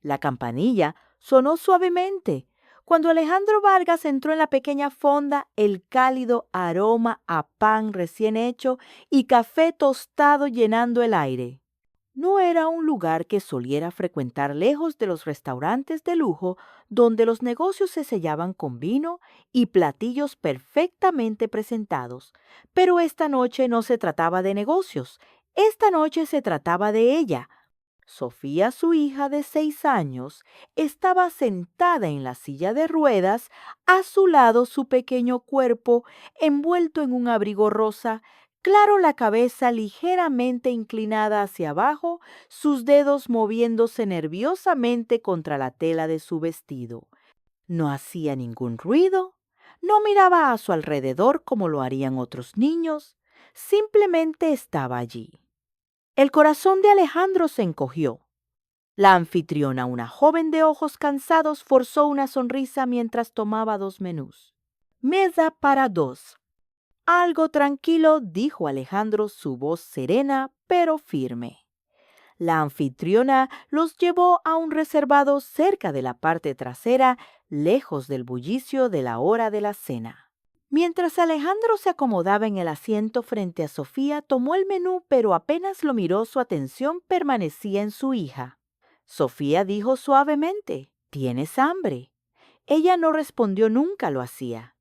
La campanilla sonó suavemente. Cuando Alejandro Vargas entró en la pequeña fonda, el cálido aroma a pan recién hecho y café tostado llenando el aire. No era un lugar que soliera frecuentar lejos de los restaurantes de lujo donde los negocios se sellaban con vino y platillos perfectamente presentados. Pero esta noche no se trataba de negocios, esta noche se trataba de ella. Sofía, su hija de 6 años, estaba sentada en la silla de ruedas, a su lado su pequeño cuerpo envuelto en un abrigo rosa, claro la cabeza ligeramente inclinada hacia abajo, sus dedos moviéndose nerviosamente contra la tela de su vestido. No hacía ningún ruido, no miraba a su alrededor como lo harían otros niños, simplemente estaba allí. El corazón de Alejandro se encogió. La anfitriona, una joven de ojos cansados, forzó una sonrisa mientras tomaba 2 menús. Mesa para 2. Algo tranquilo, dijo Alejandro, su voz serena pero firme. La anfitriona los llevó a un reservado cerca de la parte trasera, lejos del bullicio de la hora de la cena. Mientras Alejandro se acomodaba en el asiento frente a Sofía, tomó el menú, pero apenas lo miró, su atención permanecía en su hija. Sofía dijo suavemente, «¿Tienes hambre?». Ella no respondió, nunca lo hacía.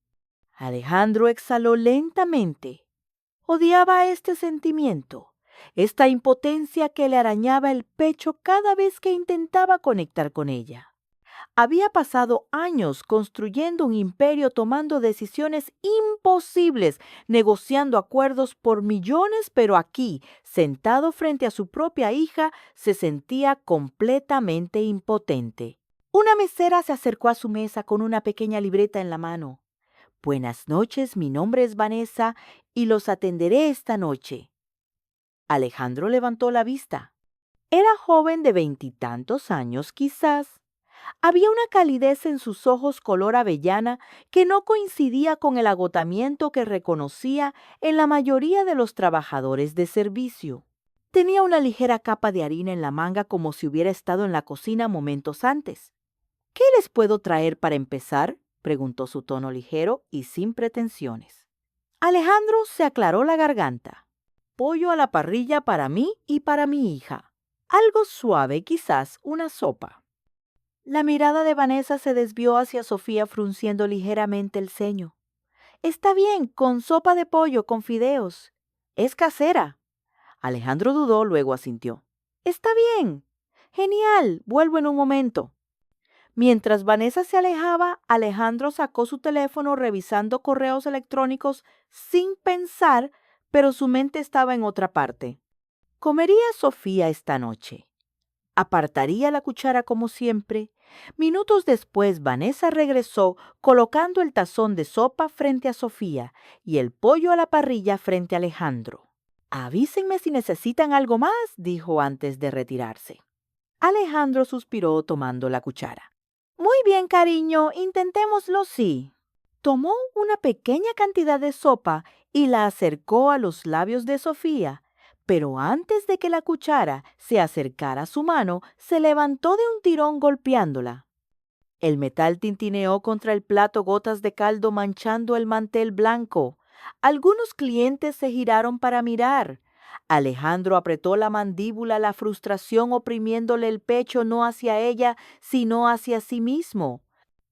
Alejandro exhaló lentamente. Odiaba este sentimiento, esta impotencia que le arañaba el pecho cada vez que intentaba conectar con ella. Había pasado años construyendo un imperio, tomando decisiones imposibles, negociando acuerdos por millones, pero aquí, sentado frente a su propia hija, se sentía completamente impotente. Una mesera se acercó a su mesa con una pequeña libreta en la mano. «Buenas noches, mi nombre es Vanessa y los atenderé esta noche». Alejandro levantó la vista. Era joven de 20 y tantos años, quizás. Había una calidez en sus ojos color avellana que no coincidía con el agotamiento que reconocía en la mayoría de los trabajadores de servicio. Tenía una ligera capa de harina en la manga como si hubiera estado en la cocina momentos antes. «¿Qué les puedo traer para empezar?», preguntó su tono ligero y sin pretensiones. Alejandro se aclaró la garganta. «Pollo a la parrilla para mí y para mi hija. Algo suave, quizás una sopa». La mirada de Vanessa se desvió hacia Sofía, frunciendo ligeramente el ceño. «Está bien, con sopa de pollo, con fideos. Es casera». Alejandro dudó, luego asintió. «Está bien. Genial, vuelvo en un momento». Mientras Vanessa se alejaba, Alejandro sacó su teléfono revisando correos electrónicos sin pensar, pero su mente estaba en otra parte. ¿Comería Sofía esta noche? Apartaría la cuchara como siempre. Minutos después, Vanessa regresó colocando el tazón de sopa frente a Sofía y el pollo a la parrilla frente a Alejandro. «Avísenme si necesitan algo más», dijo antes de retirarse. Alejandro suspiró tomando la cuchara. «Muy bien, cariño, intentémoslo, sí». Tomó una pequeña cantidad de sopa y la acercó a los labios de Sofía, pero antes de que la cuchara se acercara a su mano, se levantó de un tirón golpeándola. El metal tintineó contra el plato, gotas de caldo manchando el mantel blanco. Algunos clientes se giraron para mirar. Alejandro apretó la mandíbula, la frustración oprimiéndole el pecho, no hacia ella, sino hacia sí mismo.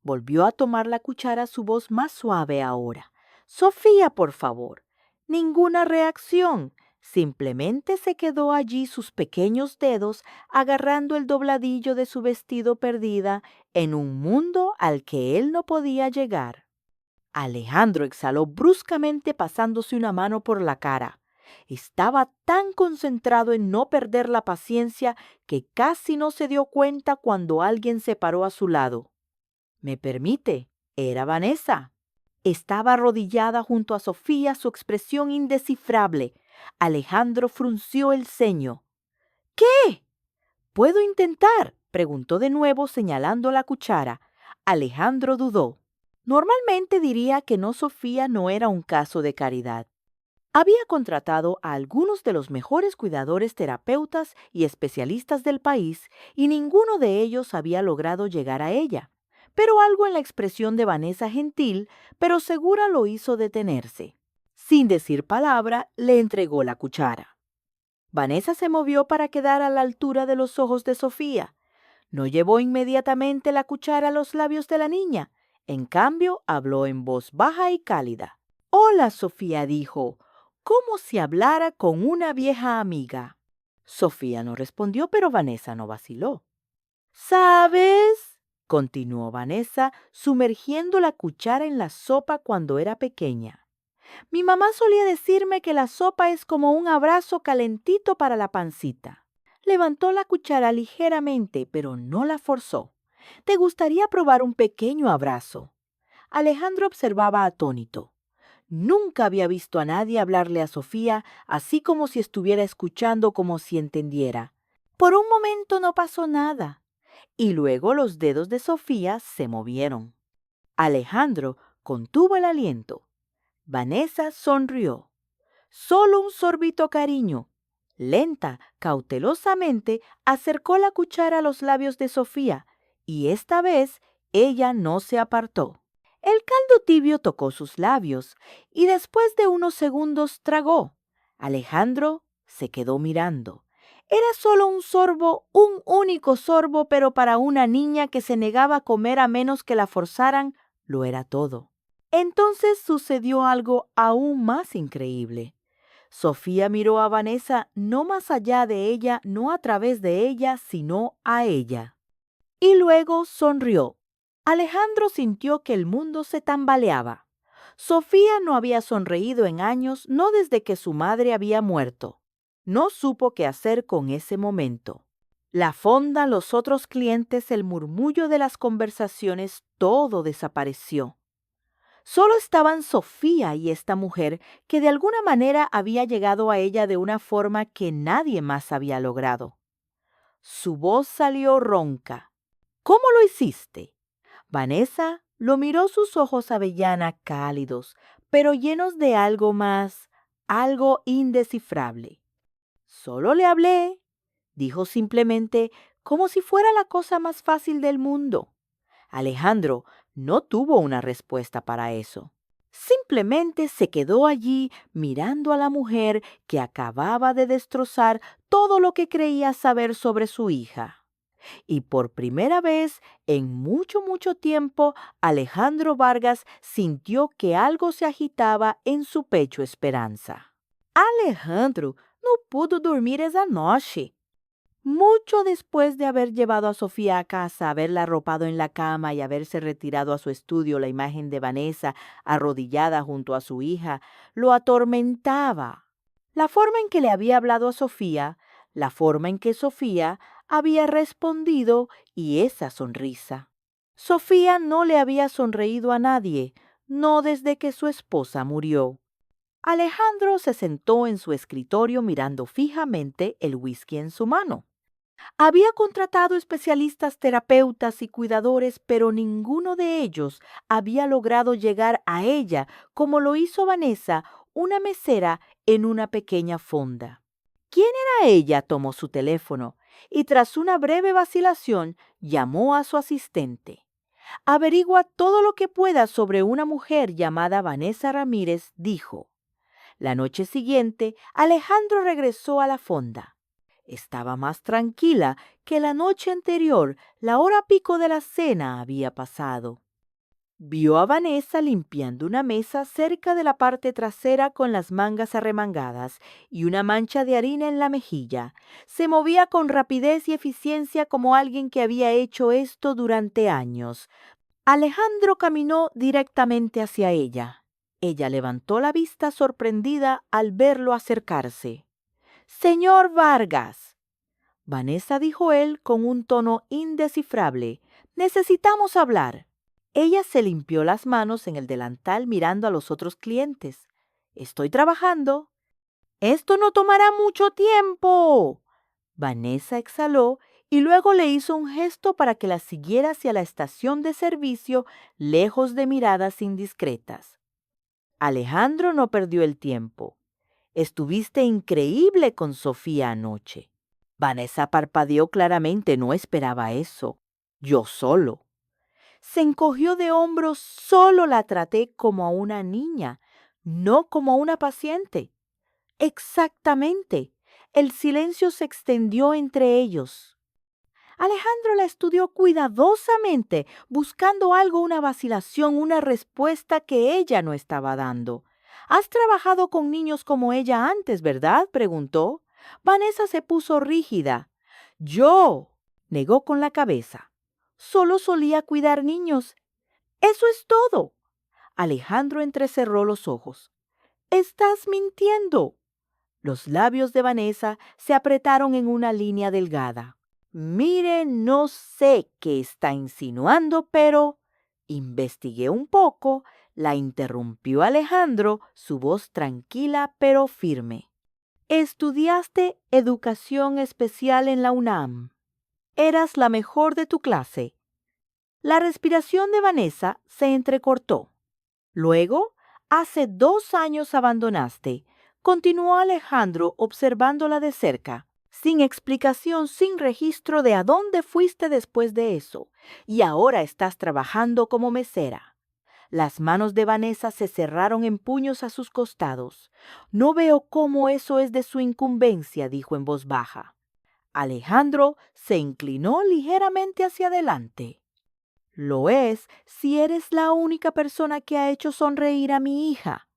Volvió a tomar la cuchara, su voz más suave ahora. «Sofía, por favor». Ninguna reacción. Simplemente se quedó allí, sus pequeños dedos agarrando el dobladillo de su vestido, perdida en un mundo al que él no podía llegar. Alejandro exhaló bruscamente, pasándose una mano por la cara. Estaba tan concentrado en no perder la paciencia que casi no se dio cuenta cuando alguien se paró a su lado. «¿Me permite?». Era Vanessa. Estaba arrodillada junto a Sofía, su expresión indescifrable. Alejandro frunció el ceño. «¿Qué?». «¿Puedo intentar?», preguntó de nuevo señalando la cuchara. Alejandro dudó. Normalmente diría que no, Sofía no era un caso de caridad. Había contratado a algunos de los mejores cuidadores terapeutas y especialistas del país y ninguno de ellos había logrado llegar a ella. Pero algo en la expresión de Vanessa gentil, pero segura lo hizo detenerse. Sin decir palabra, le entregó la cuchara. Vanessa se movió para quedar a la altura de los ojos de Sofía. No llevó inmediatamente la cuchara a los labios de la niña. En cambio, habló en voz baja y cálida. «Hola, Sofía», dijo, como si hablara con una vieja amiga. Sofía no respondió, pero Vanessa no vaciló. «¿Sabes?», continuó Vanessa, sumergiendo la cuchara en la sopa cuando era pequeña. «Mi mamá solía decirme que la sopa es como un abrazo calentito para la pancita». Levantó la cuchara ligeramente, pero no la forzó. «¿Te gustaría probar un pequeño abrazo?». Alejandro observaba atónito. Nunca había visto a nadie hablarle a Sofía así como si estuviera escuchando, como si entendiera. Por un momento no pasó nada, y luego los dedos de Sofía se movieron. Alejandro contuvo el aliento. Vanessa sonrió. «Solo un sorbito, cariño». Lenta, cautelosamente, acercó la cuchara a los labios de Sofía, y esta vez ella no se apartó. El caldo tibio tocó sus labios, y después de unos segundos tragó. Alejandro se quedó mirando. Era solo un sorbo, un único sorbo, pero para una niña que se negaba a comer a menos que la forzaran, lo era todo. Entonces sucedió algo aún más increíble. Sofía miró a Vanessa no más allá de ella, no a través de ella, sino a ella. Y luego sonrió. Alejandro sintió que el mundo se tambaleaba. Sofía no había sonreído en años, no desde que su madre había muerto. No supo qué hacer con ese momento. La fonda, los otros clientes, el murmullo de las conversaciones, todo desapareció. Solo estaban Sofía y esta mujer que de alguna manera había llegado a ella de una forma que nadie más había logrado. Su voz salió ronca. «¿Cómo lo hiciste?». Vanessa lo miró, sus ojos avellana cálidos, pero llenos de algo más, algo indescifrable. «Solo le hablé», dijo simplemente, como si fuera la cosa más fácil del mundo. Alejandro no tuvo una respuesta para eso. Simplemente se quedó allí mirando a la mujer que acababa de destrozar todo lo que creía saber sobre su hija. Y por primera vez en mucho, mucho tiempo, Alejandro Vargas sintió que algo se agitaba en su pecho esperanza. Alejandro no pudo dormir esa noche. Mucho después de haber llevado a Sofía a casa, haberla arropado en la cama y haberse retirado a su estudio la imagen de Vanessa arrodillada junto a su hija, lo atormentaba. La forma en que le había hablado a Sofía, la forma en que Sofía había respondido y esa sonrisa. Sofía no le había sonreído a nadie, no desde que su esposa murió. Alejandro se sentó en su escritorio mirando fijamente el whisky en su mano. Había contratado especialistas, terapeutas y cuidadores, pero ninguno de ellos había logrado llegar a ella como lo hizo Vanessa, una mesera en una pequeña fonda. ¿Quién era ella? Tomó su teléfono y tras una breve vacilación llamó a su asistente. «Averigua todo lo que puedas sobre una mujer llamada Vanessa Ramírez», dijo. La noche siguiente, Alejandro regresó a la fonda. Estaba más tranquila que la noche anterior. La hora pico de la cena había pasado. Vio a Vanessa limpiando una mesa cerca de la parte trasera con las mangas arremangadas y una mancha de harina en la mejilla. Se movía con rapidez y eficiencia como alguien que había hecho esto durante años. Alejandro caminó directamente hacia ella. Ella levantó la vista sorprendida al verlo acercarse. «Señor Vargas», Vanessa, dijo él con un tono indescifrable, «necesitamos hablar». Ella se limpió las manos en el delantal mirando a los otros clientes. «Estoy trabajando». «Esto no tomará mucho tiempo». Vanessa exhaló y luego le hizo un gesto para que la siguiera hacia la estación de servicio, lejos de miradas indiscretas. Alejandro no perdió el tiempo. Estuviste increíble con Sofía anoche. Vanessa parpadeó claramente, no esperaba eso. Yo solo. Se encogió de hombros, solo la traté como a una niña, no como a una paciente. Exactamente. El silencio se extendió entre ellos. Alejandro la estudió cuidadosamente, buscando algo, una vacilación, una respuesta que ella no estaba dando. ¿Has trabajado con niños como ella antes, verdad?, preguntó. Vanessa se puso rígida. Yo, negó con la cabeza. Solo solía cuidar niños. Eso es todo. Alejandro entrecerró los ojos. Estás mintiendo. Los labios de Vanessa se apretaron en una línea delgada. Mire, no sé qué está insinuando, pero investigué un poco, la interrumpió Alejandro, su voz tranquila pero firme. Estudiaste educación especial en la UNAM. Eras la mejor de tu clase. La respiración de Vanessa se entrecortó. Luego, hace 2 años abandonaste. Continuó Alejandro observándola de cerca, sin explicación, sin registro de a dónde fuiste después de eso, y ahora estás trabajando como mesera. Las manos de Vanessa se cerraron en puños a sus costados. No veo cómo eso es de su incumbencia, dijo en voz baja. Alejandro se inclinó ligeramente hacia adelante. Lo es si eres la única persona que ha hecho sonreír a mi hija.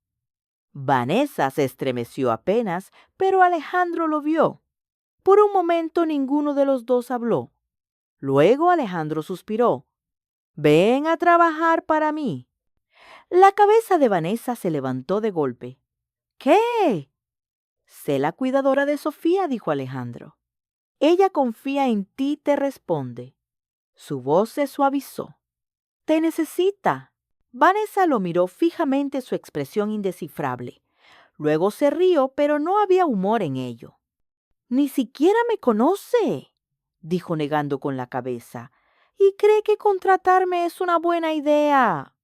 Vanessa se estremeció apenas, pero Alejandro lo vio. Por un momento ninguno de los dos habló. Luego Alejandro suspiró. Ven a trabajar para mí. La cabeza de Vanessa se levantó de golpe. ¿Qué? Sé la cuidadora de Sofía, dijo Alejandro. Ella confía en ti, te responde. Su voz se suavizó. Te necesita. Vanessa lo miró fijamente, su expresión indescifrable. Luego se rió, pero no había humor en ello. Ni siquiera me conoce, dijo negando con la cabeza, y cree que contratarme es una buena idea.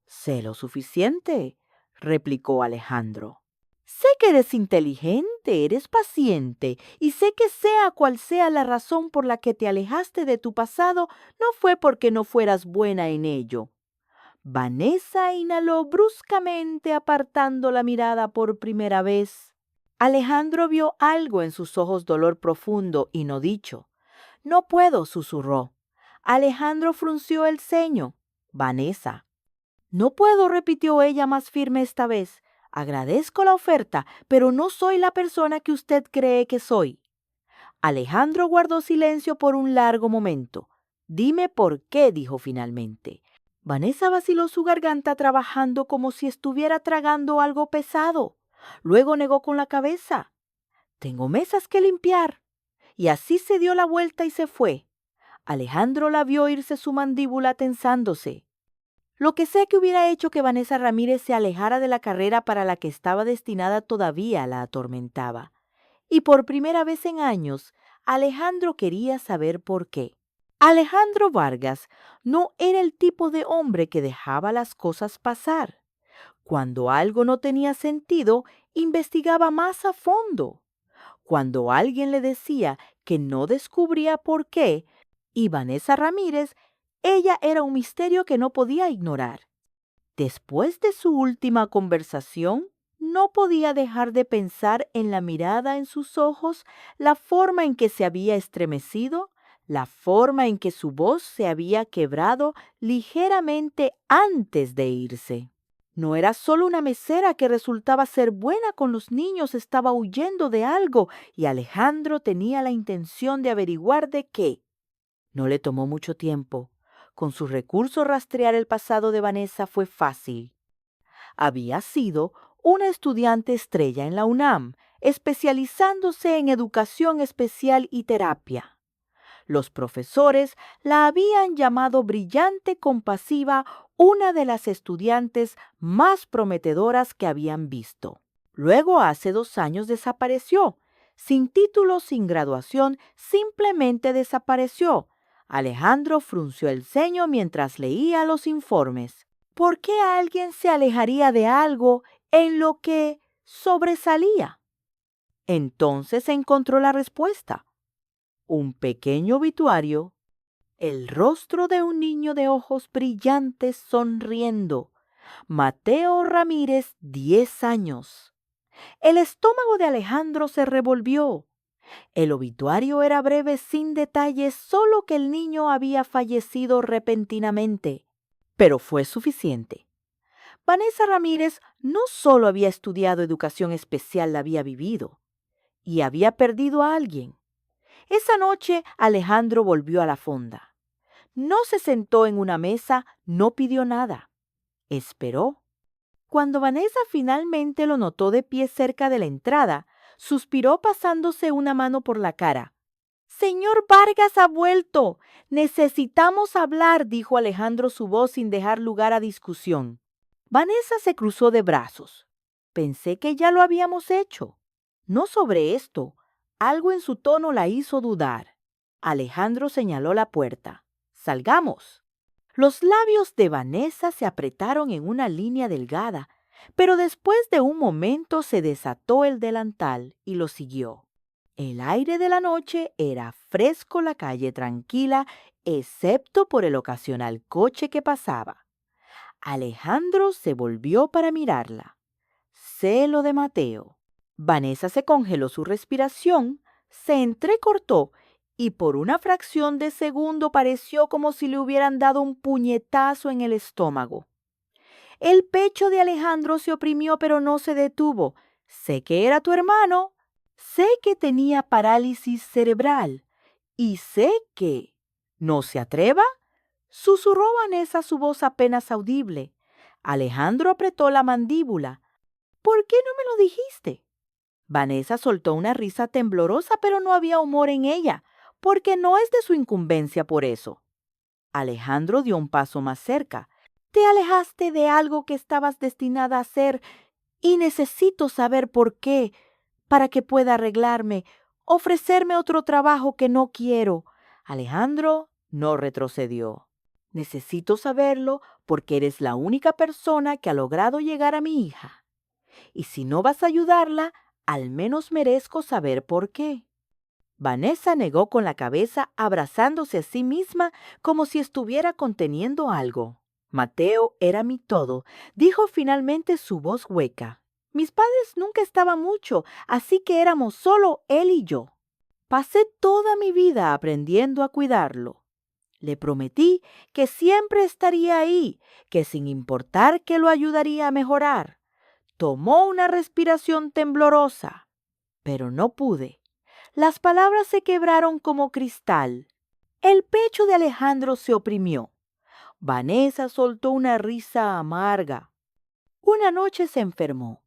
Sé lo suficiente, replicó Alejandro. Sé que eres inteligente, eres paciente, y sé que sea cual sea la razón por la que te alejaste de tu pasado, no fue porque no fueras buena en ello. Vanessa inhaló bruscamente, apartando la mirada por primera vez. Alejandro vio algo en sus ojos, dolor profundo y no dicho. No puedo, susurró. Alejandro frunció el ceño. Vanessa. No puedo, repitió ella más firme esta vez. Agradezco la oferta, pero no soy la persona que usted cree que soy. Alejandro guardó silencio por un largo momento. Dime por qué, dijo finalmente. Vanessa vaciló su garganta, trabajando como si estuviera tragando algo pesado. Luego negó con la cabeza. Tengo mesas que limpiar. Y así se dio la vuelta y se fue. Alejandro la vio irse, su mandíbula tensándose. Lo que sé que hubiera hecho que Vanessa Ramírez se alejara de la carrera para la que estaba destinada todavía la atormentaba. Y por primera vez en años, Alejandro quería saber por qué. Alejandro Vargas no era el tipo de hombre que dejaba las cosas pasar. Cuando algo no tenía sentido, investigaba más a fondo. Cuando alguien le decía que no descubría por qué, y Vanessa Ramírez, ella era un misterio que no podía ignorar. Después de su última conversación, no podía dejar de pensar en la mirada en sus ojos, la forma en que se había estremecido, la forma en que su voz se había quebrado ligeramente antes de irse. No era solo una mesera que resultaba ser buena con los niños, estaba huyendo de algo y Alejandro tenía la intención de averiguar de qué. No le tomó mucho tiempo. Con sus recursos rastrear el pasado de Vanessa fue fácil. Había sido una estudiante estrella en la UNAM, especializándose en educación especial y terapia. Los profesores la habían llamado brillante, compasiva, una de las estudiantes más prometedoras que habían visto. Luego, hace 2 años, desapareció. Sin título, sin graduación, simplemente desapareció. Alejandro frunció el ceño mientras leía los informes. ¿Por qué alguien se alejaría de algo en lo que sobresalía. Entonces encontró la respuesta. Un pequeño obituario, el rostro de un niño de ojos brillantes sonriendo. Mateo Ramírez, 10 años. El estómago de Alejandro se revolvió. El obituario era breve sin detalles, solo que el niño había fallecido repentinamente. Pero fue suficiente. Vanessa Ramírez no solo había estudiado educación especial, la había vivido. Y había perdido a alguien. Esa noche Alejandro volvió a la fonda. No se sentó en una mesa, no pidió nada. Esperó. Cuando Vanessa finalmente lo notó de pie cerca de la entrada, suspiró pasándose una mano por la cara. «Señor Vargas ha vuelto. Necesitamos hablar», dijo Alejandro su voz sin dejar lugar a discusión. Vanessa se cruzó de brazos. «Pensé que ya lo habíamos hecho». No sobre esto. Algo en su tono la hizo dudar. Alejandro señaló la puerta. «Salgamos». Los labios de Vanessa se apretaron en una línea delgada, pero después de un momento se desató el delantal y lo siguió. El aire de la noche era fresco, la calle tranquila, excepto por el ocasional coche que pasaba. Alejandro se volvió para mirarla. Celo de Mateo. Vanessa se congeló su respiración, se entrecortó y por una fracción de segundo pareció como si le hubieran dado un puñetazo en el estómago. El pecho de Alejandro se oprimió pero no se detuvo. «Sé que era tu hermano. Sé que tenía parálisis cerebral. Y sé que...» «¿No se atreva?», susurró Vanessa, su voz apenas audible. Alejandro apretó la mandíbula. «¿Por qué no me lo dijiste?». Vanessa soltó una risa temblorosa, pero no había humor en ella, porque no es de su incumbencia por eso. Alejandro dio un paso más cerca. «Te alejaste de algo que estabas destinada a hacer y necesito saber por qué, para que pueda arreglarme, ofrecerme otro trabajo que no quiero». Alejandro no retrocedió. «Necesito saberlo porque eres la única persona que ha logrado llegar a mi hija. Y si no vas a ayudarla, al menos merezco saber por qué». Vanessa negó con la cabeza, abrazándose a sí misma como si estuviera conteniendo algo. «Mateo era mi todo», dijo finalmente su voz hueca. «Mis padres nunca estaban mucho, así que éramos solo él y yo. Pasé toda mi vida aprendiendo a cuidarlo. Le prometí que siempre estaría ahí, que sin importar que lo ayudaría a mejorar». Tomó una respiración temblorosa, pero no pude. Las palabras se quebraron como cristal. El pecho de Alejandro se oprimió. Vanessa soltó una risa amarga. Una noche se enfermó.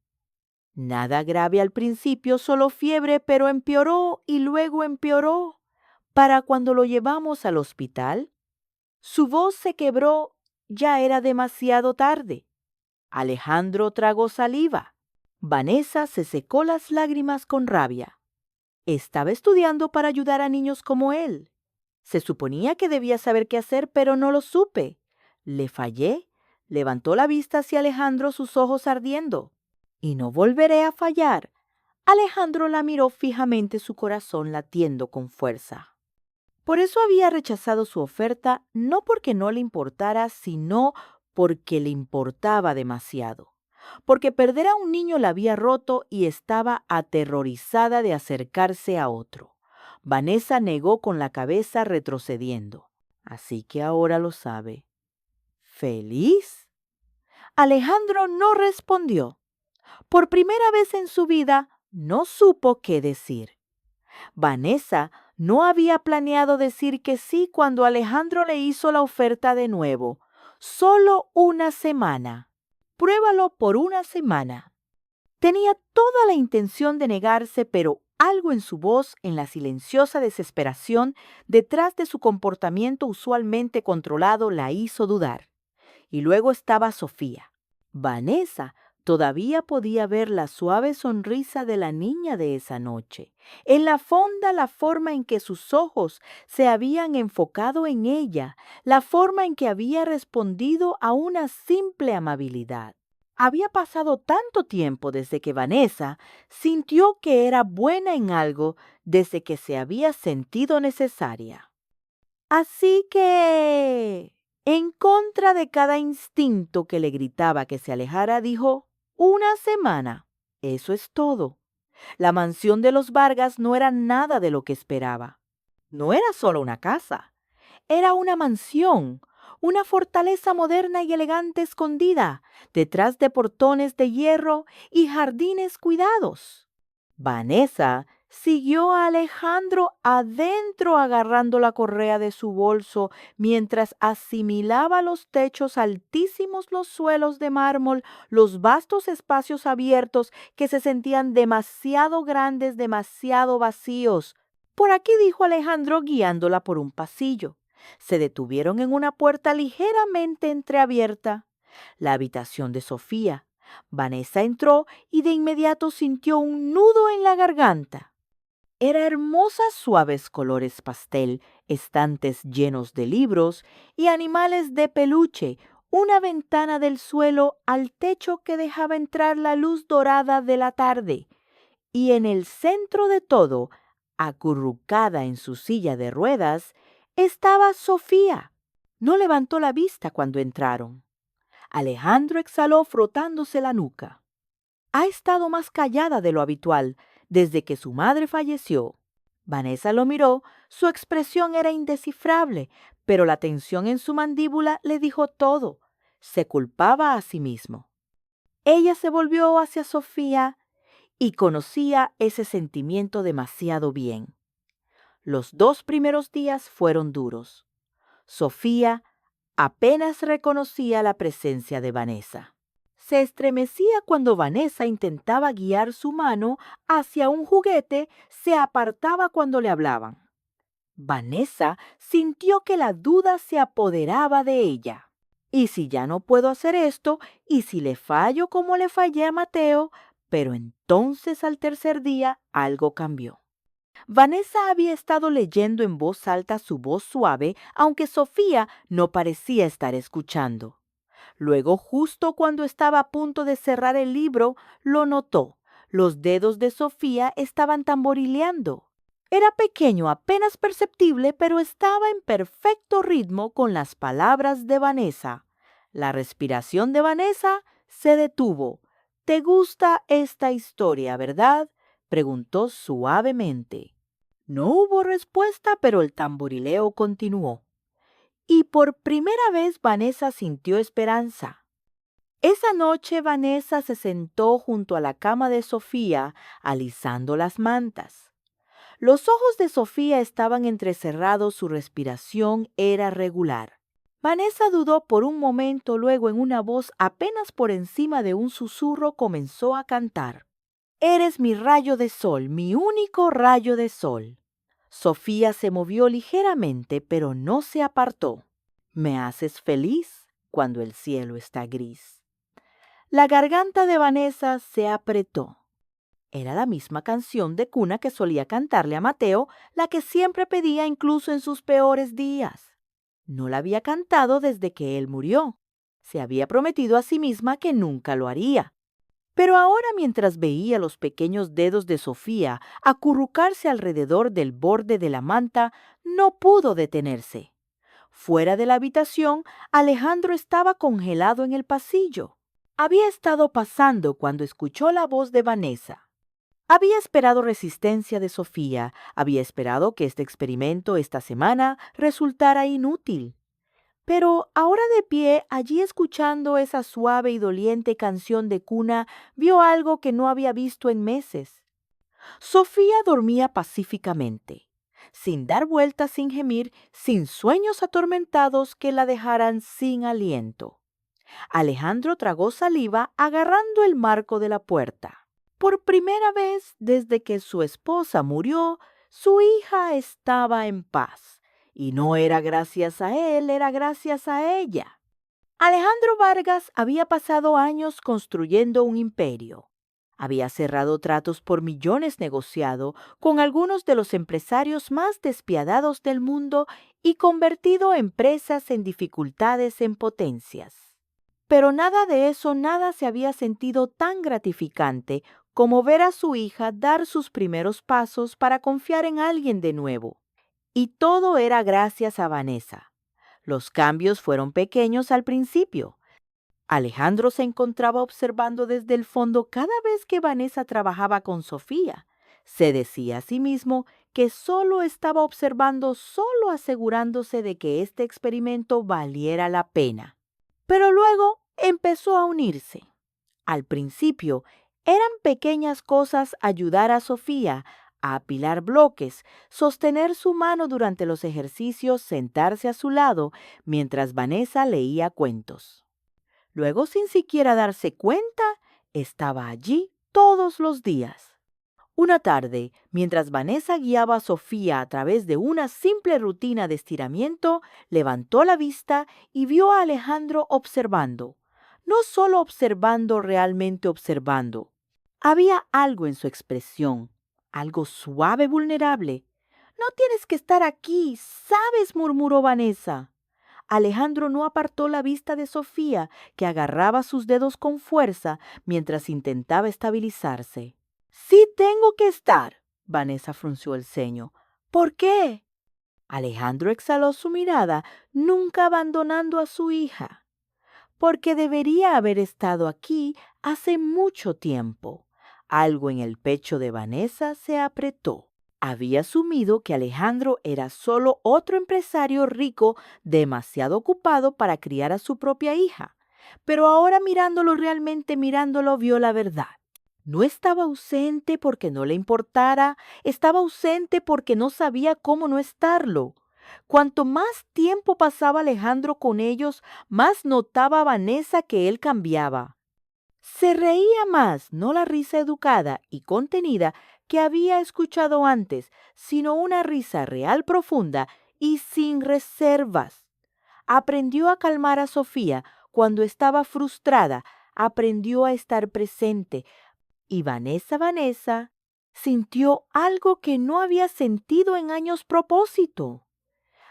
Nada grave al principio, solo fiebre, pero empeoró y luego empeoró. Para cuando lo llevamos al hospital, su voz se quebró, ya era demasiado tarde. Alejandro tragó saliva. Vanessa se secó las lágrimas con rabia. Estaba estudiando para ayudar a niños como él. Se suponía que debía saber qué hacer, pero no lo supe. ¿Le fallé? Levantó la vista hacia Alejandro, sus ojos ardiendo. «Y no volveré a fallar». Alejandro la miró fijamente, su corazón latiendo con fuerza. Por eso había rechazado su oferta, no porque no le importara, sino porque le importaba demasiado. Porque perder a un niño la había roto y estaba aterrorizada de acercarse a otro. Vanessa negó con la cabeza, retrocediendo. «Así que ahora lo sabe». «¿Feliz?». Alejandro no respondió. Por primera vez en su vida, no supo qué decir. Vanessa no había planeado decir que sí cuando Alejandro le hizo la oferta de nuevo. «Solo una semana. Pruébalo por una semana». Tenía toda la intención de negarse, pero algo en su voz, en la silenciosa desesperación, detrás de su comportamiento usualmente controlado, la hizo dudar. Y luego estaba Sofía. Vanessa todavía podía ver la suave sonrisa de la niña de esa noche. En la fonda, la forma en que sus ojos se habían enfocado en ella, la forma en que había respondido a una simple amabilidad. Había pasado tanto tiempo desde que Vanessa sintió que era buena en algo desde que se había sentido necesaria. Así que, en contra de cada instinto que le gritaba que se alejara, dijo, una semana. Eso es todo. La mansión de los Vargas no era nada de lo que esperaba. No era solo una casa. Era una mansión, una fortaleza moderna y elegante escondida detrás de portones de hierro y jardines cuidados. Vanessa siguió a Alejandro adentro agarrando la correa de su bolso mientras asimilaba los techos altísimos, los suelos de mármol, los vastos espacios abiertos que se sentían demasiado grandes, demasiado vacíos. Por aquí, dijo Alejandro guiándola por un pasillo. Se detuvieron en una puerta ligeramente entreabierta. La habitación de Sofía. Vanessa entró y de inmediato sintió un nudo en la garganta. Era hermosa, suaves colores pastel, estantes llenos de libros y animales de peluche, una ventana del suelo al techo que dejaba entrar la luz dorada de la tarde. Y en el centro de todo, acurrucada en su silla de ruedas, estaba Sofía. No levantó la vista cuando entraron. Alejandro exhaló frotándose la nuca. Ha estado más callada de lo habitual desde que su madre falleció. Vanessa lo miró, su expresión era indescifrable, pero la tensión en su mandíbula le dijo todo. Se culpaba a sí mismo. Ella se volvió hacia Sofía y conocía ese sentimiento demasiado bien. Los 2 primeros días fueron duros. Sofía apenas reconocía la presencia de Vanessa. Se estremecía cuando Vanessa intentaba guiar su mano hacia un juguete, se apartaba cuando le hablaban. Vanessa sintió que la duda se apoderaba de ella. ¿Y si ya no puedo hacer esto? ¿Y si le fallo como le fallé a Mateo? Pero entonces al tercer día algo cambió. Vanessa había estado leyendo en voz alta su voz suave, aunque Sofía no parecía estar escuchando. Luego, justo cuando estaba a punto de cerrar el libro, lo notó. Los dedos de Sofía estaban tamborileando. Era pequeño, apenas perceptible, pero estaba en perfecto ritmo con las palabras de Vanessa. La respiración de Vanessa se detuvo. ¿Te gusta esta historia, verdad?, preguntó suavemente. No hubo respuesta, pero el tamborileo continuó. Y por primera vez Vanessa sintió esperanza. Esa noche Vanessa se sentó junto a la cama de Sofía, alisando las mantas. Los ojos de Sofía estaban entrecerrados, su respiración era regular. Vanessa dudó por un momento, luego en una voz apenas por encima de un susurro comenzó a cantar. Eres mi rayo de sol, mi único rayo de sol. Sofía se movió ligeramente, pero no se apartó. Me haces feliz cuando el cielo está gris. La garganta de Vanessa se apretó. Era la misma canción de cuna que solía cantarle a Mateo, la que siempre pedía incluso en sus peores días. No la había cantado desde que él murió. Se había prometido a sí misma que nunca lo haría. Pero ahora, mientras veía los pequeños dedos de Sofía acurrucarse alrededor del borde de la manta, no pudo detenerse. Fuera de la habitación, Alejandro estaba congelado en el pasillo. Había estado pasando cuando escuchó la voz de Vanessa. Había esperado resistencia de Sofía, había esperado que este experimento esta semana resultara inútil. Pero ahora de pie, allí escuchando esa suave y doliente canción de cuna, vio algo que no había visto en meses. Sofía dormía pacíficamente, sin dar vueltas, sin gemir, sin sueños atormentados que la dejaran sin aliento. Alejandro tragó saliva agarrando el marco de la puerta. Por primera vez desde que su esposa murió, su hija estaba en paz. Y no era gracias a él, era gracias a ella. Alejandro Vargas había pasado años construyendo un imperio. Había cerrado tratos por millones negociado con algunos de los empresarios más despiadados del mundo y convertido empresas en dificultades en potencias. Pero nada se había sentido tan gratificante como ver a su hija dar sus primeros pasos para confiar en alguien de nuevo. Y todo era gracias a Vanessa. Los cambios fueron pequeños al principio. Alejandro se encontraba observando desde el fondo cada vez que Vanessa trabajaba con Sofía. Se decía a sí mismo que solo estaba observando, solo asegurándose de que este experimento valiera la pena. Pero luego empezó a unirse. Al principio, eran pequeñas cosas ayudar a Sofía a apilar bloques, sostener su mano durante los ejercicios, sentarse a su lado mientras Vanessa leía cuentos. Luego, sin siquiera darse cuenta, estaba allí todos los días. Una tarde, mientras Vanessa guiaba a Sofía a través de una simple rutina de estiramiento, levantó la vista y vio a Alejandro observando. No solo observando, realmente observando. Había algo en su expresión, algo suave, vulnerable. «No tienes que estar aquí, ¿sabes?», murmuró Vanessa. Alejandro no apartó la vista de Sofía, que agarraba sus dedos con fuerza mientras intentaba estabilizarse. «Sí tengo que estar», Vanessa frunció el ceño. «¿Por qué?». Alejandro exhaló su mirada, nunca abandonando a su hija. «Porque debería haber estado aquí hace mucho tiempo». Algo en el pecho de Vanessa se apretó. Había asumido que Alejandro era solo otro empresario rico demasiado ocupado para criar a su propia hija. Pero ahora realmente mirándolo, vio la verdad. No estaba ausente porque no le importara, estaba ausente porque no sabía cómo no estarlo. Cuanto más tiempo pasaba Alejandro con ellos, más notaba Vanessa que él cambiaba. Se reía más, no la risa educada y contenida que había escuchado antes, sino una risa real profunda y sin reservas. Aprendió a calmar a Sofía cuando estaba frustrada, aprendió a estar presente, y Vanessa sintió algo que no había sentido en años propósito.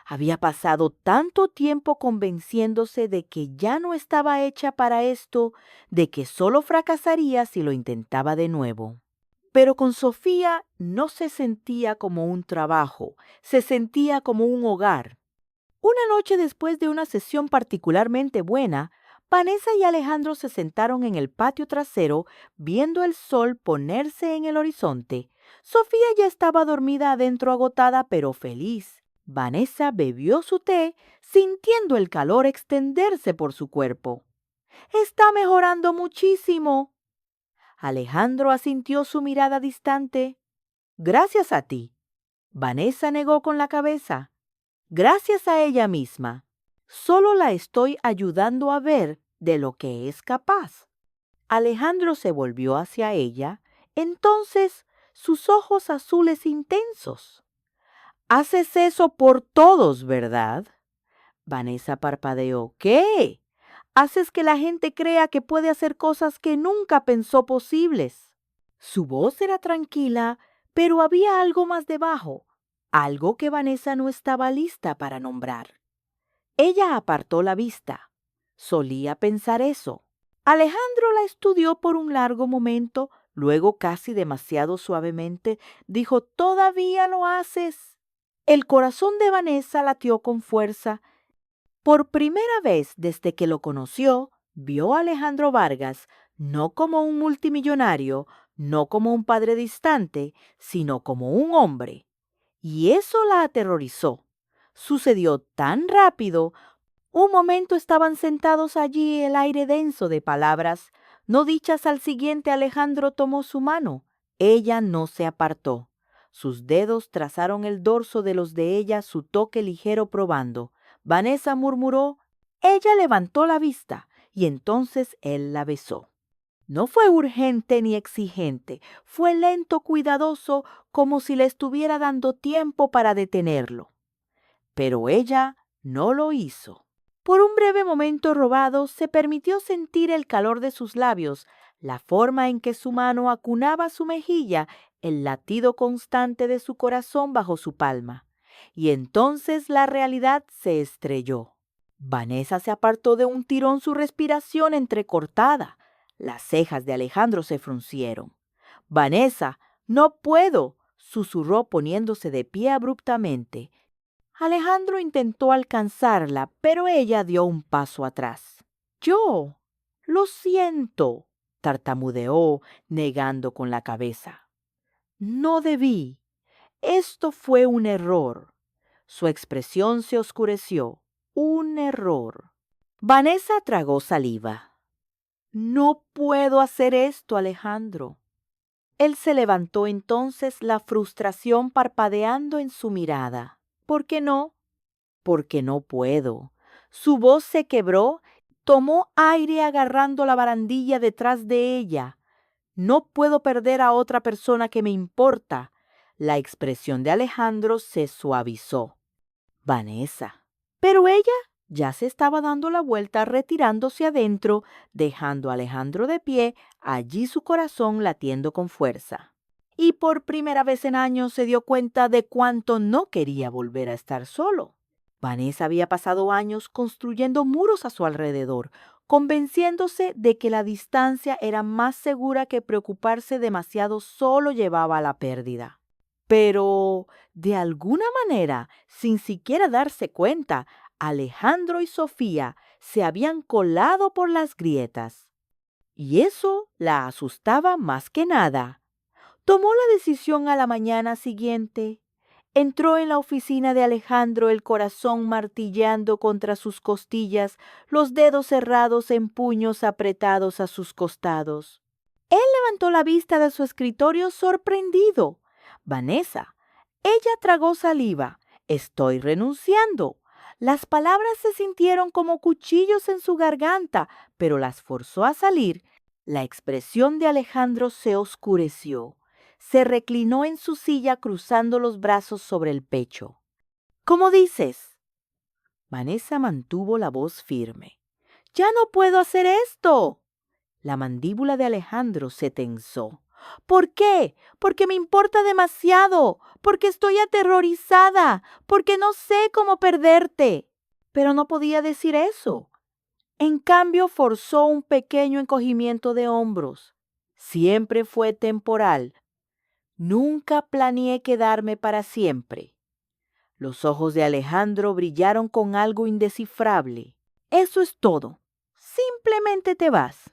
Había pasado tanto tiempo convenciéndose de que ya no estaba hecha para esto, de que solo fracasaría si lo intentaba de nuevo. Pero con Sofía no se sentía como un trabajo, se sentía como un hogar. Una noche después de una sesión particularmente buena, Vanessa y Alejandro se sentaron en el patio trasero viendo el sol ponerse en el horizonte. Sofía ya estaba dormida adentro, agotada pero feliz. Vanessa bebió su té, sintiendo el calor extenderse por su cuerpo. «Está mejorando muchísimo». Alejandro asintió su mirada distante. «Gracias a ti». Vanessa negó con la cabeza. «Gracias a ella misma. Solo la estoy ayudando a ver de lo que es capaz». Alejandro se volvió hacia ella, entonces sus ojos azules intensos. «Haces eso por todos, ¿verdad?». Vanessa parpadeó. «¿Qué?». «Haces que la gente crea que puede hacer cosas que nunca pensó posibles». Su voz era tranquila, pero había algo más debajo, algo que Vanessa no estaba lista para nombrar. Ella apartó la vista. Solía pensar eso. Alejandro la estudió por un largo momento, luego casi demasiado suavemente, dijo: «¿Todavía lo haces?». El corazón de Vanessa latió con fuerza. Por primera vez desde que lo conoció, vio a Alejandro Vargas no como un multimillonario, no como un padre distante, sino como un hombre. Y eso la aterrorizó. Sucedió tan rápido. Un momento estaban sentados allí, el aire denso de palabras no dichas. Al siguiente, Alejandro tomó su mano. Ella no se apartó. Sus dedos trazaron el dorso de los de ella, su toque ligero probando. Vanessa murmuró. Ella levantó la vista y entonces él la besó. No fue urgente ni exigente, fue lento, cuidadoso, como si le estuviera dando tiempo para detenerlo. Pero ella no lo hizo. Por un breve momento robado, se permitió sentir el calor de sus labios, la forma en que su mano acunaba su mejilla, el latido constante de su corazón bajo su palma. Y entonces la realidad se estrelló. Vanessa se apartó de un tirón, su respiración entrecortada. Las cejas de Alejandro se fruncieron. Vanessa, no puedo, susurró poniéndose de pie abruptamente. Alejandro intentó alcanzarla, pero ella dio un paso atrás. Yo, lo siento, tartamudeó, negando con la cabeza. No debí. Esto fue un error. Su expresión se oscureció. Un error. Vanessa tragó saliva. No puedo hacer esto, Alejandro. Él se levantó entonces, la frustración parpadeando en su mirada. ¿Por qué no? Porque no puedo. Su voz se quebró, tomó aire agarrando la barandilla detrás de ella. No puedo perder a otra persona que me importa. La expresión de Alejandro se suavizó. Vanessa. Pero ella ya se estaba dando la vuelta, retirándose adentro, dejando a Alejandro de pie, allí su corazón latiendo con fuerza. Y por primera vez en años se dio cuenta de cuánto no quería volver a estar solo. Vanessa había pasado años construyendo muros a su alrededor, convenciéndose de que la distancia era más segura, que preocuparse demasiado solo llevaba a la pérdida. Pero, de alguna manera, sin siquiera darse cuenta, Alejandro y Sofía se habían colado por las grietas. Y eso la asustaba más que nada. Tomó la decisión a la mañana siguiente. Entró en la oficina de Alejandro, el corazón martilleando contra sus costillas, los dedos cerrados en puños apretados a sus costados. Él levantó la vista de su escritorio sorprendido. Vanessa. Ella tragó saliva. Estoy renunciando. Las palabras se sintieron como cuchillos en su garganta, pero las forzó a salir. La expresión de Alejandro se oscureció. Se reclinó en su silla cruzando los brazos sobre el pecho. ¿Cómo dices? Vanessa mantuvo la voz firme. ¡Ya no puedo hacer esto! La mandíbula de Alejandro se tensó. ¿Por qué? Porque me importa demasiado, porque estoy aterrorizada, porque no sé cómo perderte. Pero no podía decir eso. En cambio, forzó un pequeño encogimiento de hombros. Siempre fue temporal. Nunca planeé quedarme para siempre. Los ojos de Alejandro brillaron con algo indescifrable. Eso es todo. Simplemente te vas.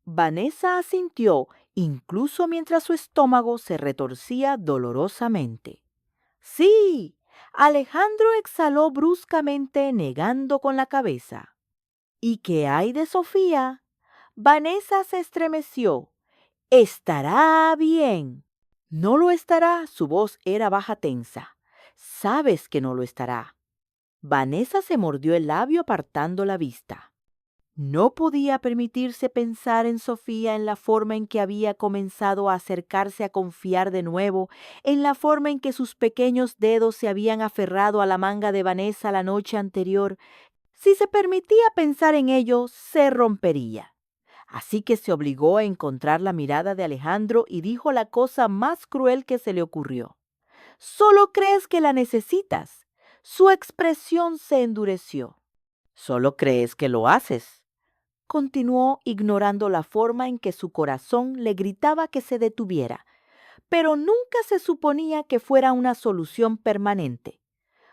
Vanessa asintió, incluso mientras su estómago se retorcía dolorosamente. Sí, Alejandro exhaló bruscamente, negando con la cabeza. ¿Y qué hay de Sofía? Vanessa se estremeció. Estará bien. No lo estará, su voz era baja, tensa. Sabes que no lo estará. Vanessa se mordió el labio apartando la vista. No podía permitirse pensar en Sofía, en la forma en que había comenzado a acercarse, a confiar de nuevo, en la forma en que sus pequeños dedos se habían aferrado a la manga de Vanessa la noche anterior. Si se permitía pensar en ello, se rompería. Así que se obligó a encontrar la mirada de Alejandro y dijo la cosa más cruel que se le ocurrió. «Solo crees que la necesitas». Su expresión se endureció. «Solo crees que lo haces». Continuó, ignorando la forma en que su corazón le gritaba que se detuviera. Pero nunca se suponía que fuera una solución permanente.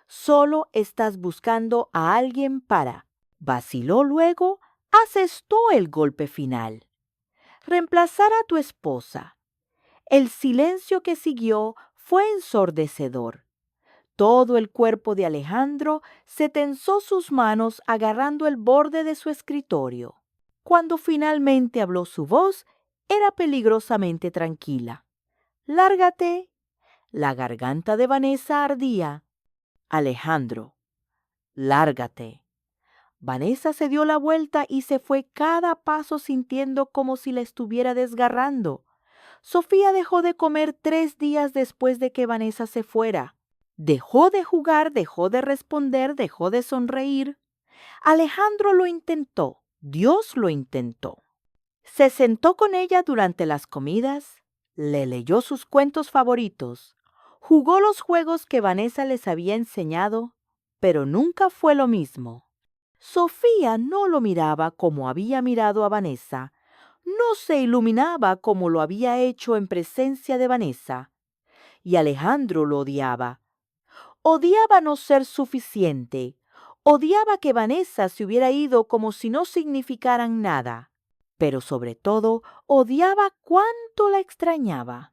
Solo estás buscando a alguien para. Vaciló luego, asestó el golpe final. Reemplazar a tu esposa. El silencio que siguió fue ensordecedor. Todo el cuerpo de Alejandro se tensó, sus manos agarrando el borde de su escritorio. Cuando finalmente habló, su voz era peligrosamente tranquila. «Lárgate». La garganta de Vanessa ardía. «Alejandro, lárgate». Vanessa se dio la vuelta y se fue, cada paso sintiendo como si la estuviera desgarrando. Sofía dejó de comer 3 días después de que Vanessa se fuera. Dejó de jugar, dejó de responder, dejó de sonreír. Alejandro lo intentó, Dios lo intentó. Se sentó con ella durante las comidas, le leyó sus cuentos favoritos, jugó los juegos que Vanessa les había enseñado, pero nunca fue lo mismo. Sofía no lo miraba como había mirado a Vanessa. No se iluminaba como lo había hecho en presencia de Vanessa. Y Alejandro lo odiaba. Odiaba no ser suficiente. Odiaba que Vanessa se hubiera ido como si no significaran nada. Pero sobre todo, odiaba cuánto la extrañaba.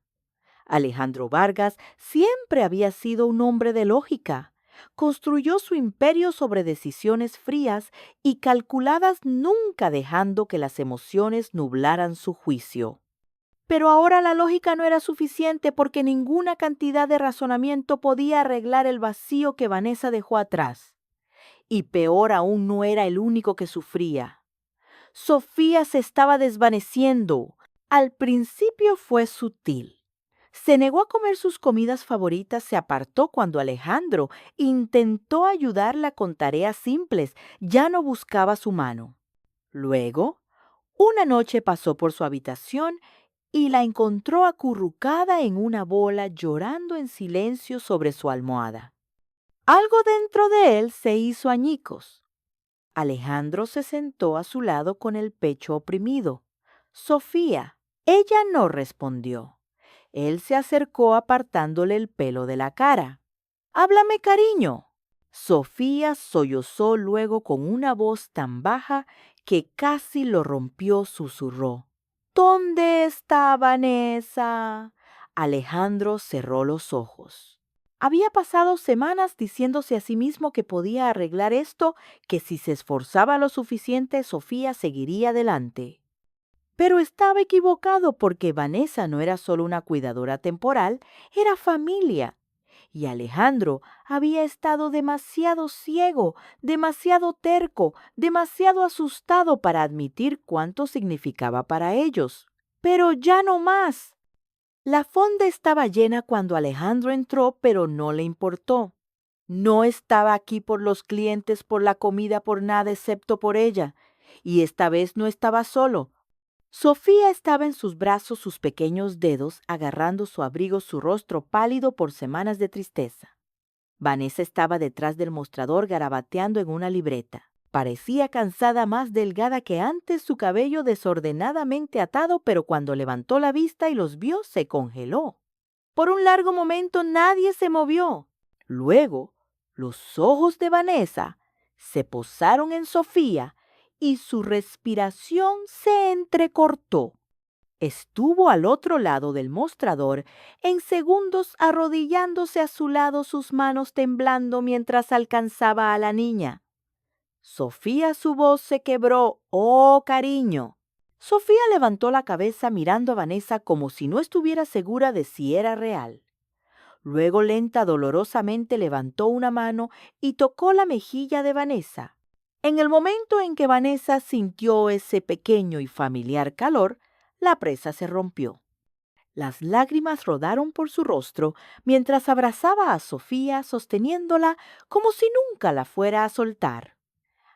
Alejandro Vargas siempre había sido un hombre de lógica. Construyó su imperio sobre decisiones frías y calculadas, nunca dejando que las emociones nublaran su juicio. Pero ahora la lógica no era suficiente porque ninguna cantidad de razonamiento podía arreglar el vacío que Vanessa dejó atrás. Y peor aún, no era el único que sufría. Sofía se estaba desvaneciendo. Al principio fue sutil. Se negó a comer sus comidas favoritas, se apartó cuando Alejandro intentó ayudarla con tareas simples, ya no buscaba su mano. Luego, una noche pasó por su habitación y la encontró acurrucada en una bola llorando en silencio sobre su almohada. Algo dentro de él se hizo añicos. Alejandro se sentó a su lado con el pecho oprimido. Sofía. Ella no respondió. Él se acercó apartándole el pelo de la cara. «Háblame, cariño». Sofía sollozó luego con una voz tan baja que casi lo rompió, susurró. «¿Dónde está Vanessa?» Alejandro cerró los ojos. Había pasado semanas diciéndose a sí mismo que podía arreglar esto, que si se esforzaba lo suficiente, Sofía seguiría adelante. Pero estaba equivocado porque Vanessa no era solo una cuidadora temporal, era familia. Y Alejandro había estado demasiado ciego, demasiado terco, demasiado asustado para admitir cuánto significaba para ellos. Pero ya no más. La fonda estaba llena cuando Alejandro entró, pero no le importó. No estaba aquí por los clientes, por la comida, por nada excepto por ella. Y esta vez no estaba solo. Sofía estaba en sus brazos, sus pequeños dedos agarrando su abrigo, su rostro pálido por semanas de tristeza. Vanessa estaba detrás del mostrador garabateando en una libreta. Parecía cansada, más delgada que antes, su cabello desordenadamente atado, pero cuando levantó la vista y los vio, se congeló. Por un largo momento nadie se movió. Luego, los ojos de Vanessa se posaron en Sofía y su respiración se entrecortó. Estuvo al otro lado del mostrador, en segundos arrodillándose a su lado, sus manos temblando mientras alcanzaba a la niña. Sofía, su voz se quebró. «Oh, cariño». Sofía levantó la cabeza mirando a Vanessa como si no estuviera segura de si era real. Luego lenta, dolorosamente levantó una mano y tocó la mejilla de Vanessa. En el momento en que Vanessa sintió ese pequeño y familiar calor, la presa se rompió. Las lágrimas rodaron por su rostro mientras abrazaba a Sofía, sosteniéndola como si nunca la fuera a soltar.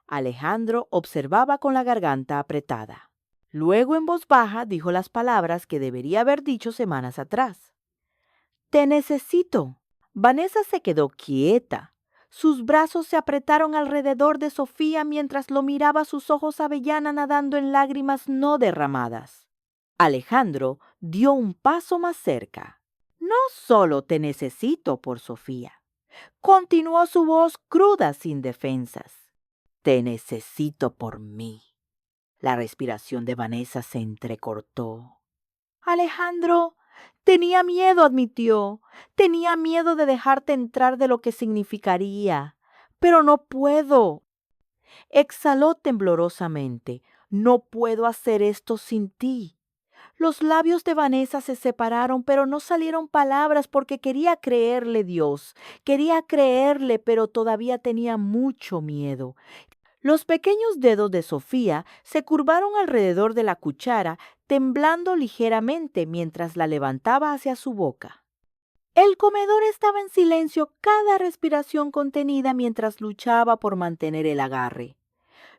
Alejandro observaba con la garganta apretada. Luego, en voz baja, dijo las palabras que debería haber dicho semanas atrás. «Te necesito». Vanessa se quedó quieta. Sus brazos se apretaron alrededor de Sofía mientras lo miraba, sus ojos avellana nadando en lágrimas no derramadas. Alejandro dio un paso más cerca. «No solo te necesito por Sofía», continuó su voz cruda, sin defensas. «Te necesito por mí». La respiración de Vanessa se entrecortó. «Alejandro, tenía miedo», admitió. «Tenía miedo de dejarte entrar, de lo que significaría. Pero no puedo». Exhaló temblorosamente. «No puedo hacer esto sin ti». Los labios de Vanessa se separaron, pero no salieron palabras porque quería creerle Dios. Quería creerle, pero todavía tenía mucho miedo. Los pequeños dedos de Sofía se curvaron alrededor de la cuchara, temblando ligeramente mientras la levantaba hacia su boca. El comedor estaba en silencio, cada respiración contenida mientras luchaba por mantener el agarre.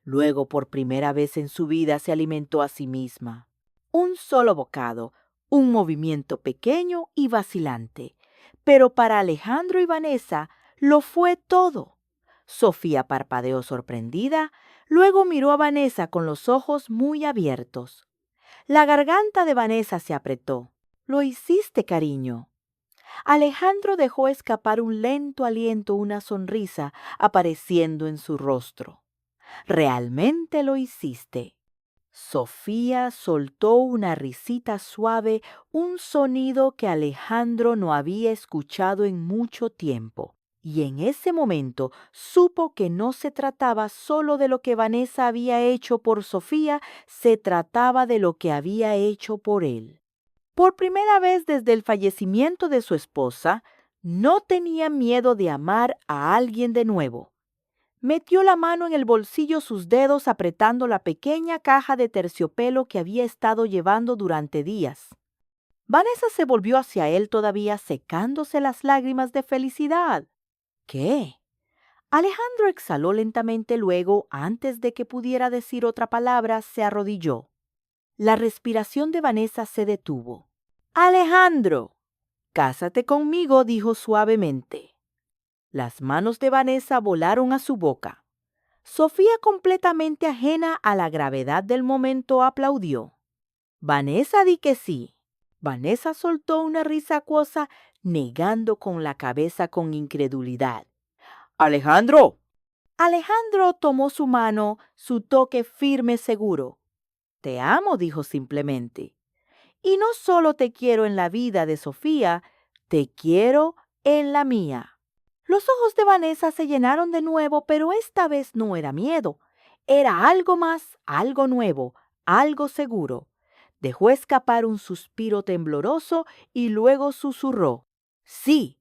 Luego, por primera vez en su vida, se alimentó a sí misma. Un solo bocado, un movimiento pequeño y vacilante. Pero para Alejandro y Vanessa lo fue todo. Sofía parpadeó sorprendida, luego miró a Vanessa con los ojos muy abiertos. La garganta de Vanessa se apretó. «Lo hiciste, cariño». Alejandro dejó escapar un lento aliento, una sonrisa apareciendo en su rostro. «Realmente lo hiciste». Sofía soltó una risita suave, un sonido que Alejandro no había escuchado en mucho tiempo. Y en ese momento supo que no se trataba solo de lo que Vanessa había hecho por Sofía, se trataba de lo que había hecho por él. Por primera vez desde el fallecimiento de su esposa, no tenía miedo de amar a alguien de nuevo. Metió la mano en el bolsillo, sus dedos apretando la pequeña caja de terciopelo que había estado llevando durante días. Vanessa se volvió hacia él todavía secándose las lágrimas de felicidad. «¿Qué?» Alejandro exhaló lentamente, luego, antes de que pudiera decir otra palabra, se arrodilló. La respiración de Vanessa se detuvo. «Alejandro, cásate conmigo», dijo suavemente. Las manos de Vanessa volaron a su boca. Sofía, completamente ajena a la gravedad del momento, aplaudió. «Vanessa, di que sí». Vanessa soltó una risa acuosa, negando con la cabeza con incredulidad. «¡Alejandro!». Alejandro tomó su mano, su toque firme, seguro. «Te amo», dijo simplemente. «Y no solo te quiero en la vida de Sofía, te quiero en la mía». Los ojos de Vanessa se llenaron de nuevo, pero esta vez no era miedo. Era algo más, algo nuevo, algo seguro. Dejó escapar un suspiro tembloroso y luego susurró: «Sí».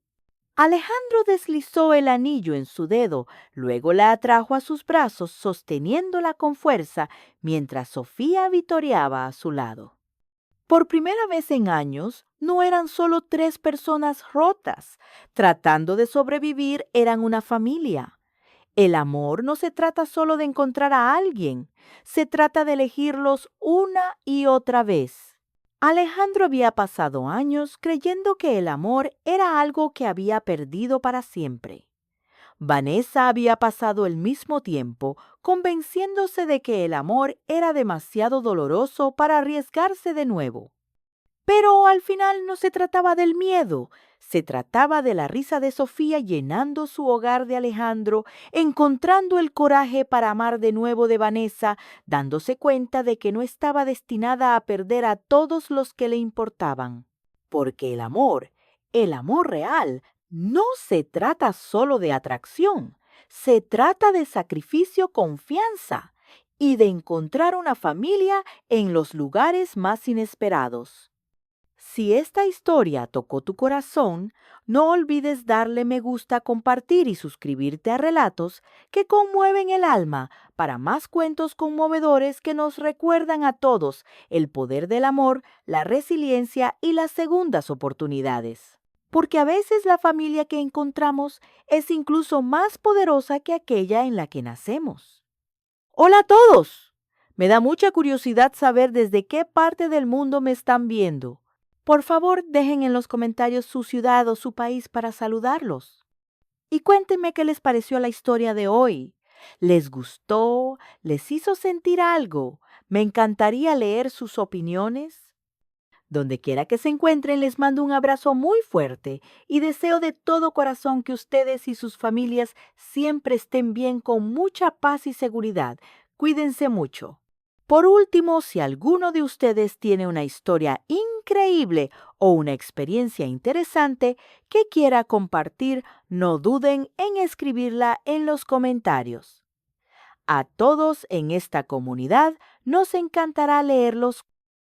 Alejandro deslizó el anillo en su dedo, luego la atrajo a sus brazos, sosteniéndola con fuerza, mientras Sofía vitoreaba a su lado. Por primera vez en años, no eran solo 3 personas rotas. Tratando de sobrevivir, eran una familia. El amor no se trata solo de encontrar a alguien, se trata de elegirlos una y otra vez. Alejandro había pasado años creyendo que el amor era algo que había perdido para siempre. Vanessa había pasado el mismo tiempo convenciéndose de que el amor era demasiado doloroso para arriesgarse de nuevo. Pero al final no se trataba del miedo, se trataba de la risa de Sofía llenando su hogar, de Alejandro encontrando el coraje para amar de nuevo, de Vanessa dándose cuenta de que no estaba destinada a perder a todos los que le importaban. Porque el amor real, no se trata solo de atracción, se trata de sacrificio, confianza y de encontrar una familia en los lugares más inesperados. Si esta historia tocó tu corazón, no olvides darle me gusta, compartir y suscribirte a Relatos que conmueven el alma, para más cuentos conmovedores que nos recuerdan a todos el poder del amor, la resiliencia y las segundas oportunidades. Porque a veces la familia que encontramos es incluso más poderosa que aquella en la que nacemos. Hola a todos. Me da mucha curiosidad saber desde qué parte del mundo me están viendo. Por favor, dejen en los comentarios su ciudad o su país para saludarlos. Y cuéntenme qué les pareció la historia de hoy. ¿Les gustó? ¿Les hizo sentir algo? Me encantaría leer sus opiniones. Donde quiera que se encuentren, les mando un abrazo muy fuerte y deseo de todo corazón que ustedes y sus familias siempre estén bien, con mucha paz y seguridad. Cuídense mucho. Por último, si alguno de ustedes tiene una historia increíble o una experiencia interesante que quiera compartir, no duden en escribirla en los comentarios. A todos en esta comunidad nos encantará leerlos